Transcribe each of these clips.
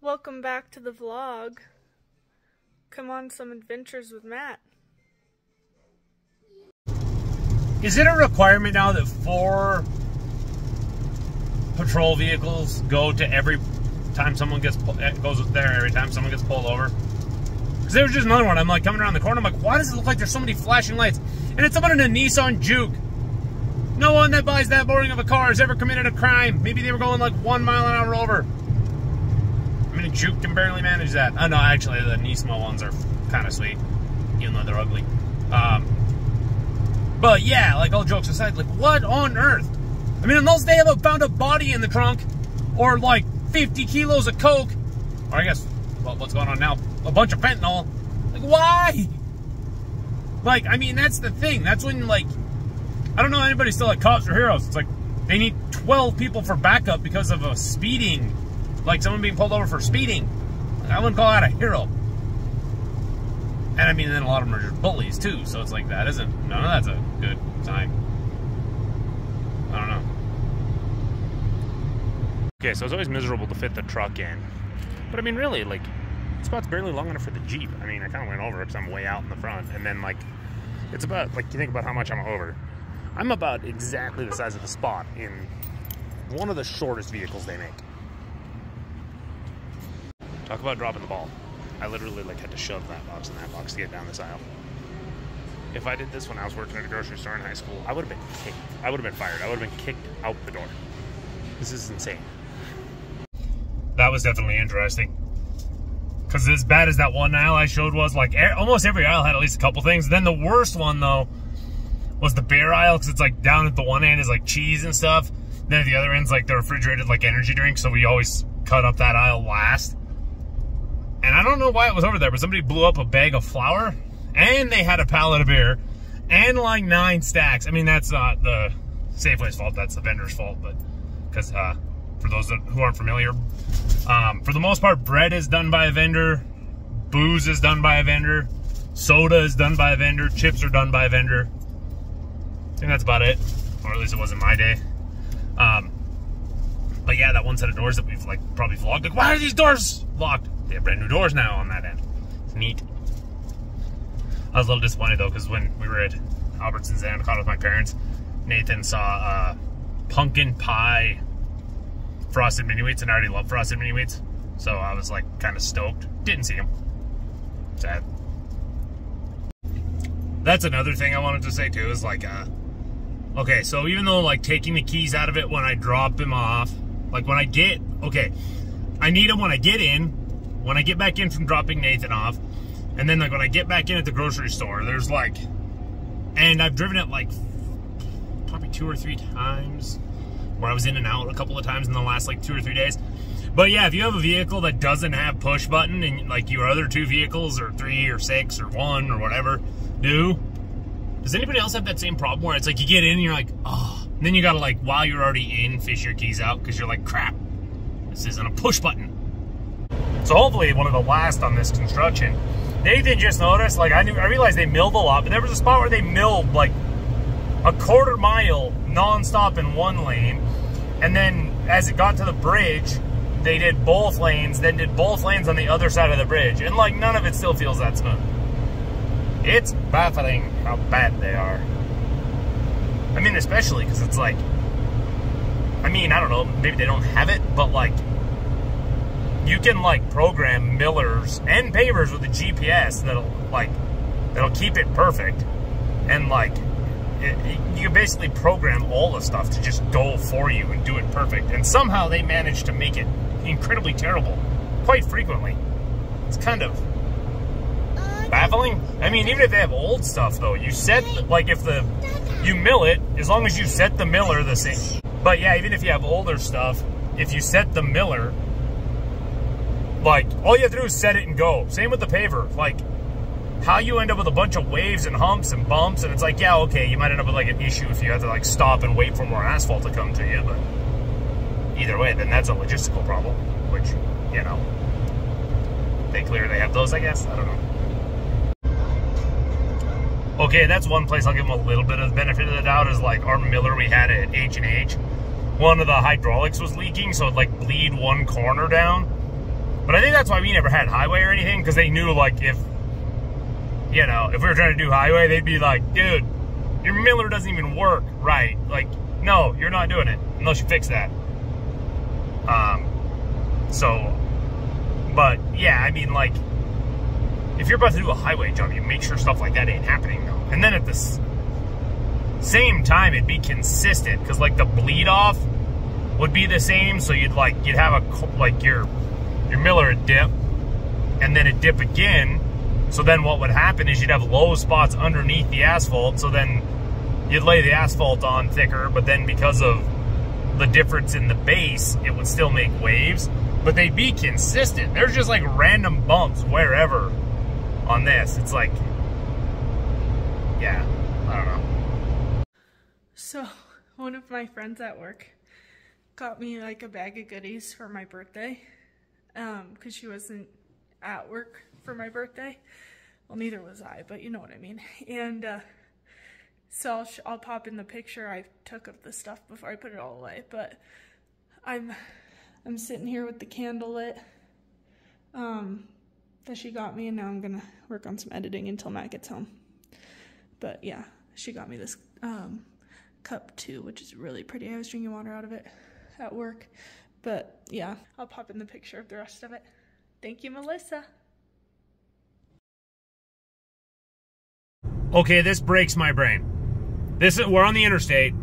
Welcome back to the vlog. Come on some adventures with Matt. Is it a requirement now that 4 patrol vehicles go to every time someone gets goes there every time someone gets pulled over? Because there was just another one. I'm like coming around the corner. I'm like, why does it look like there's so many flashing lights? And it's someone in a Nissan Juke. No one that buys that boring of a car has ever committed a crime. Maybe they were going like 1 mile an hour over. I mean, a Juke can barely manage that. Oh no, actually the Nismo ones are kind of sweet, even though they're ugly. But yeah, like all jokes aside, like what on earth? I mean, unless they have found a body in the trunk, or like 50 kilos of coke, or I guess, well, what's going on now? A bunch of fentanyl. Like why? Like, I mean, that's the thing. That's when, like, I don't know anybody still like cops or heroes. It's like they need 12 people for backup because of a speeding, like someone being pulled over for speeding. Like, I wouldn't call that a hero. And I mean, then a lot of them are just bullies too. So it's like that isn't, none of that's a good sign. I don't know. Okay, so it's always miserable to fit the truck in. But I mean, really, like, the spot's barely long enough for the Jeep. I mean, I kind of went over it because I'm way out in the front. And then, like, it's about, like, you think about how much I'm over. I'm about exactly the size of the spot in one of the shortest vehicles they make. Talk about dropping the ball. I literally, like, had to shove that box and that box to get down this aisle. If I did this when I was working at a grocery store in high school, I would have been kicked. I would have been fired. I would have been kicked out the door. This is insane. That was definitely interesting. Because as bad as that one aisle I showed was, like, almost every aisle had at least a couple things. Then the worst one, though, was the beer aisle, because it's, like, down at the one end is, like, cheese and stuff. Then at the other end's, like, the refrigerated, like, energy drinks, so we always cut up that aisle last. And I don't know why it was over there, but somebody blew up a bag of flour, and they had a pallet of beer, and, like, 9 stacks. I mean, that's not the Safeway's fault, that's the vendor's fault, but, because, for those who aren't familiar, for the most part, bread is done by a vendor, booze is done by a vendor, soda is done by a vendor, chips are done by a vendor. I think that's about it, or at least it was in my day. But yeah, that one set of doors that we've, like, probably vlogged, like, why are these doors locked? They have brand new doors now on that end. It's neat. I was a little disappointed though, because when we were at Albertsons and Anaconda with my parents, Nathan saw pumpkin pie frosted mini wheats, and I already love frosted mini wheats, so I was like kind of stoked. Didn't see him. Sad. That's another thing I wanted to say too, is like, okay, so even though like taking the keys out of it when I drop him off, like when I get, okay, I need them when I get in, when I get back in from dropping Nathan off, and then like when I get back in at the grocery store, there's like, and I've driven it like probably 2 or 3 times, where I was in and out a couple of times in the last like 2 or 3 days. But yeah, if you have a vehicle that doesn't have push button, and like your other 2 vehicles, or 3 or 6 or 1 or whatever do, does anybody else have that same problem where it's like you get in and you're like, oh, and then you gotta like, while you're already in, fish your keys out because you're like, crap, this isn't a push button. So hopefully one of the last on this construction. Nathan just noticed, like I realized they milled a lot, but there was a spot where they milled like a 1/4 mile non-stop in one lane, and then as it got to the bridge, they did both lanes, then did both lanes on the other side of the bridge, and like none of it still feels that smooth. It's baffling how bad they are. I mean, especially because it's like, I mean, I don't know, maybe they don't have it, but like, you can like program millers and pavers with a GPS that'll keep it perfect, and like you can basically program all the stuff to just go for you and do it perfect. And somehow they manage to make it incredibly terrible quite frequently. It's kind of baffling. I mean, even if they have old stuff though, you set, like if you mill it, as long as you set the miller the same. But yeah, even if you have older stuff, if you set the miller, like all you have to do is set it and go. Same with the paver. Like how you end up with a bunch of waves and humps and bumps, and it's like, yeah, okay, you might end up with like an issue if you have to like stop and wait for more asphalt to come to you, but either way, then that's a logistical problem, which, you know, they clearly have those, I guess. I don't know. Okay, that's one place I'll give them a little bit of the benefit of the doubt, is like our miller we had at H&H. One of the hydraulics was leaking, so it like bleed one corner down. But I think that's why we never had highway or anything, because they knew, like, if, you know, if we were trying to do highway, they'd be like, dude, your Miller doesn't even work right. Like, no, you're not doing it unless you fix that. But yeah, I mean, like, if you're about to do a highway job, you make sure stuff like that ain't happening, though. And then at the same time, it'd be consistent, because, like, the bleed off would be the same. So you'd have your Miller would dip, and then it'd dip again. So then what would happen is you'd have low spots underneath the asphalt. So then you'd lay the asphalt on thicker, but then because of the difference in the base, it would still make waves, but they'd be consistent. There's just like random bumps wherever on this. It's like, yeah, I don't know. So one of my friends at work got me like a bag of goodies for my birthday, because she wasn't at work for my birthday. Well, neither was I, but you know what I mean. And so I'll pop in the picture I took of the stuff before I put it all away. But I'm sitting here with the candle lit that she got me, and now I'm gonna work on some editing until Matt gets home. But yeah, she got me this cup too, which is really pretty. I was drinking water out of it at work. But yeah, I'll pop in the picture of the rest of it. Thank you, Melissa. Okay, this breaks my brain. We're on the interstate.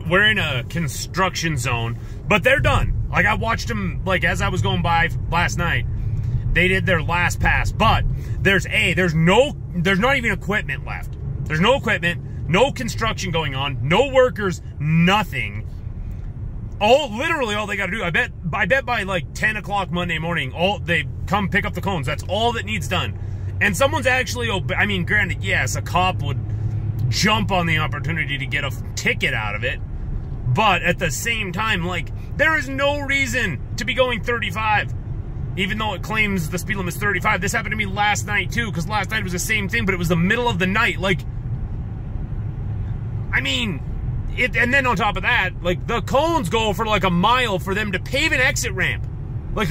We're in a construction zone, but they're done. Like, I watched them, like, as I was going by last night. They did their last pass, but there's not even equipment left. There's no equipment, no construction going on, no workers, nothing. Literally all they got to do, I bet by like 10 o'clock Monday morning, they come pick up the cones. That's all that needs done. And someone's actually, I mean, granted, yes, a cop would jump on the opportunity to get a ticket out of it. But at the same time, like, there is no reason to be going 35. Even though it claims the speed limit is 35. This happened to me last night, too, because last night it was the same thing, but it was the middle of the night. Like, I mean, and then on top of that, like, the cones go for like a mile for them to pave an exit ramp. Like,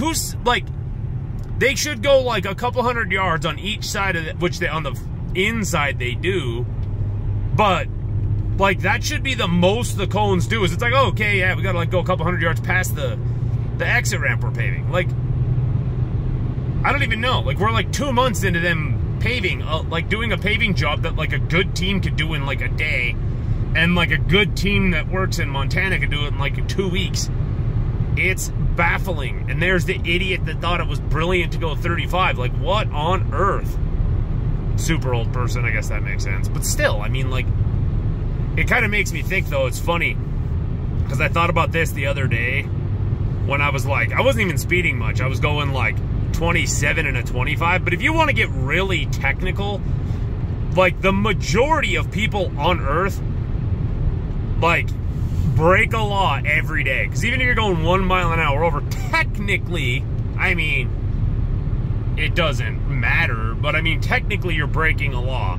they should go like a couple hundred yards on each side of it, which on the inside they do. But, like, that should be the most the cones do. Is it's like, oh, okay, yeah, we gotta like go a couple hundred yards past the exit ramp we're paving. Like, I don't even know. Like, we're like 2 months into them paving, like doing a paving job that like a good team could do in like a day, and like a good team that works in Montana could do it in like 2 weeks. It's baffling. And there's the idiot that thought it was brilliant to go 35. Like, what on earth? Super old person, I guess that makes sense. But still, I mean, like, it kind of makes me think, though. It's funny, because I thought about this the other day when I was like, I wasn't even speeding much. I was going like 27 and a 25. But if you want to get really technical, like, the majority of people on Earth, like, break a law every day. Because even if you're going 1 mile an hour over, technically, I mean, it doesn't matter, but I mean, technically you're breaking a law.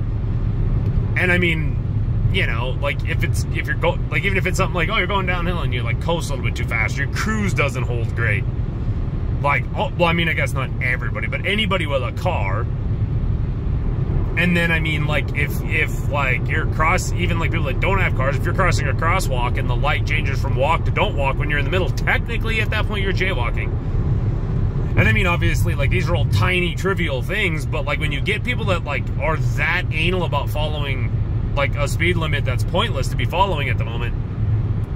And I mean, you know, like, even if it's something like, oh, you're going downhill and you like coast a little bit too fast, your cruise doesn't hold great. Like, well, I mean, I guess not everybody, but anybody with a car. And then, I mean, like, if like, you're even like people that don't have cars, if you're crossing a crosswalk and the light changes from walk to don't walk when you're in the middle, technically at that point you're jaywalking. And I mean, obviously, like, these are all tiny, trivial things, but like, when you get people that like are that anal about following like a speed limit that's pointless to be following at the moment,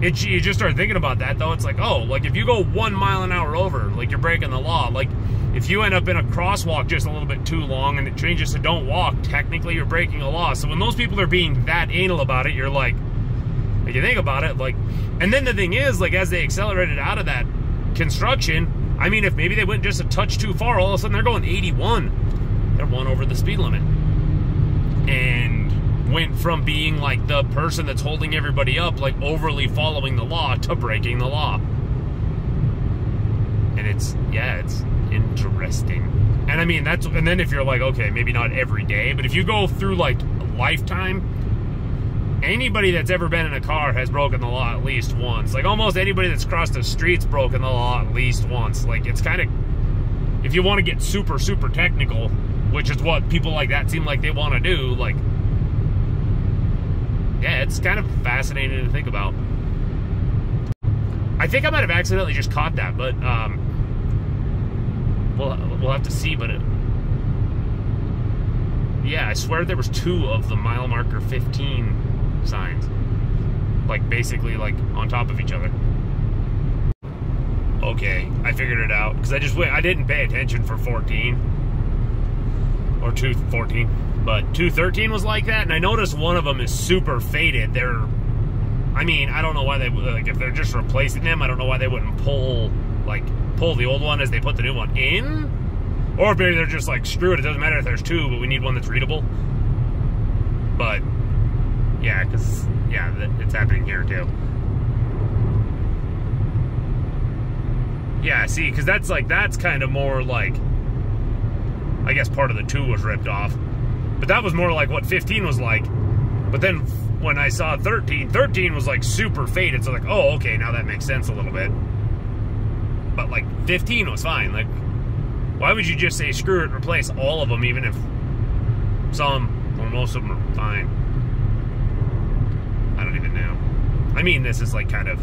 you just start thinking about that, though. It's like, oh, like, if you go 1 mile an hour over, like, you're breaking the law. Like, if you end up in a crosswalk just a little bit too long and it changes to don't walk, technically you're breaking a law. So when those people are being that anal about it, you're like you think about it, like, and then the thing is, like, as they accelerated out of that construction, I mean, if maybe they went just a touch too far, all of a sudden they're going 81. They're 1 over the speed limit. And went from being like the person that's holding everybody up, like overly following the law, to breaking the law. And it's interesting. And I mean, and then if you're like, okay, maybe not every day, but if you go through like a lifetime, anybody that's ever been in a car has broken the law at least once. Like, almost anybody that's crossed the street's broken the law at least once. Like, it's kind of if you want to get super, super technical, which is what people like that seem like they want to do, like, yeah, it's kind of fascinating to think about. I think I might have accidentally just caught that, but we'll have to see. But yeah, I swear there was 2 of the mile marker 15 signs, like basically like on top of each other. Okay, I figured it out because I didn't pay attention for 14 or 214, but 213 was like that, and I noticed one of them is super faded. I mean, I don't know why they, like, if they're just replacing them, I don't know why they wouldn't pull the old one as they put the new one in. Or maybe they're just like, screw it, it doesn't matter if there's 2, but we need one that's readable. But, yeah, because, yeah, it's happening here too. Yeah, see, because that's kind of more like, I guess part of the 2 was ripped off. But that was more like what 15 was like. But then when I saw 13 was like super faded, so like, oh, okay, now that makes sense a little bit. But like 15 was fine. Like, why would you just say screw it, replace all of them, even if some or most of them are fine? I don't even know. I mean, this is like kind of,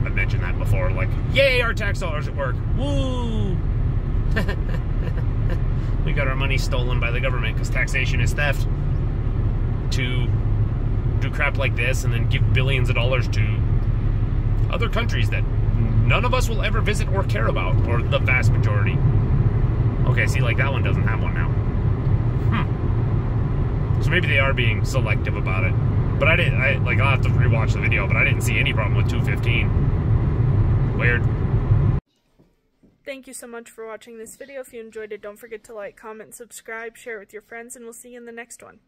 I've mentioned that before, like, yay, our tax dollars at work. Woo! We got our money stolen by the government because taxation is theft. To do crap like this and then give billions of dollars to other countries that none of us will ever visit or care about, or the vast majority. Okay, see, like, that one doesn't have one now. So maybe they are being selective about it. But I'll have to rewatch the video, but I didn't see any problem with 215. Weird. Thank you so much for watching this video. If you enjoyed it, don't forget to like, comment, subscribe, share it with your friends, and we'll see you in the next one.